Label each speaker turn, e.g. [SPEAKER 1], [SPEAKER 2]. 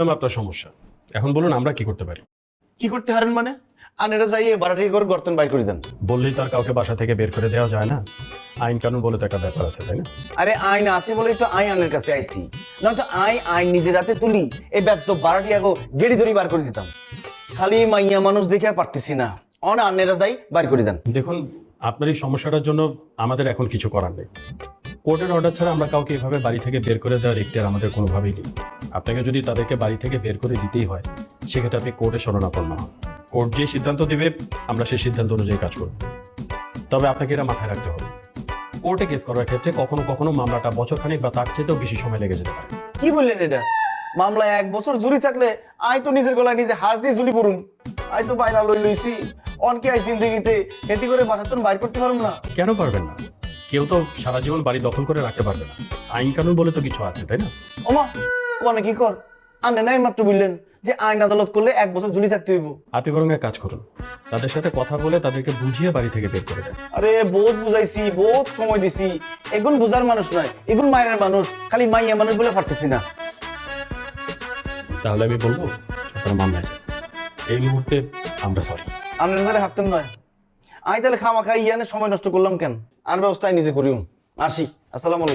[SPEAKER 1] আপনার সমস্যা। এখন বলুন আমরা কি করতে পারি?
[SPEAKER 2] কি করতে হারেন মানে? আনেরা যাইয়ে ভাড়াটিয়া করে গর্তন বাইর করে দেন।
[SPEAKER 1] বললেই তো আর কাউকে বাসা থেকে বের করে দেওয়া যায় না। আইন কানুন বলে তো একটা ব্যাপার আছে, তাই না?
[SPEAKER 2] আরে আইন আছে বলেই তো আইনের কাছে আইছি, নয়তো আইন নিজের হাতে তুলি এই ব্যস্ত ভাড়াটিয়া গো গেড়ি ধরি বার করে দিতাম। খালি মাইয়া মানুষ দেখে পারতেছি না, আনেরা যাই বাইর করে দেন।
[SPEAKER 1] দেখুন, আপনার এই সমস্যাটার জন্য আমাদের এখন কিছু করার নেই। কোর্টের অর্ডার ছাড়া আমরা কাউকে এভাবে বাড়ি থেকে বের করে দেওয়ার এখতিয়ার আমাদের কোনোভাবেই নেই। আপনাকে যদি তাদেরকে বাড়ি থেকে বের করে দিতেই হয়, সেক্ষেত্রে আপনি কোর্টে শরণাপন্ন হন। কোর্ট যে সিদ্ধান্ত দেবে আমরা সেই সিদ্ধান্ত অনুযায়ী কাজ করব। তবে আপনাকে এটা মাথায় রাখতে হবে, কোর্টে কেস করার ক্ষেত্রে কখনো কখনো মামলাটা বছরখানেক বা তার চেয়েতেও বেশি সময় লেগে যেতে পারে।
[SPEAKER 2] কি বললেন এটা? মামলায় 1 বছর জুরি থাকলে আয় তো নিজের গলায় নিজে হাঁস দিয়ে ঝুলি পড়ুন। আয় তো বাইনা লইছি অনকে আই জিন্দেগিতে খেতি করে বাসাতন বাইর করতে পারবো না।
[SPEAKER 1] কেন পারবেন না? কেউ তো সারা জীবন বাড়ি দখল করে রাখতে পারবে না। আইন কানুন বলে তো কিছু আছে, তাই না?
[SPEAKER 2] ওমা কনে কি কর, আনে নাই মাত্র বললেন যে আইন আদালত করলে 1 বছর ঝুলি থাকতে হইব।
[SPEAKER 1] আপনি বরং এক কাজ করুন, তাদের সাথে কথা বলে তাদেরকে বুঝিয়ে বাড়ি থেকে বের করে দেন।
[SPEAKER 2] আরে বহুত বুঝাইছি, বহুত সময় দিছি, এগুন বুঝার মানুষ নয়, এগুন মায়ের মানুষ, খালি মাইয়া মানুষ বলে পারতেছি না।
[SPEAKER 1] তাহলে আমি বলবো আপনারা মামলায় যান। এই মুহূর্তে আমরা সরি।
[SPEAKER 2] আনের দ্বারা হাঁটতেন নয়, আমি তাহলে খামা খাই ইয়ানে সময় নষ্ট করলাম কেন? আর ব্যবস্থায় নিজে করিও। আসি, আসসালামু আলাইকুম।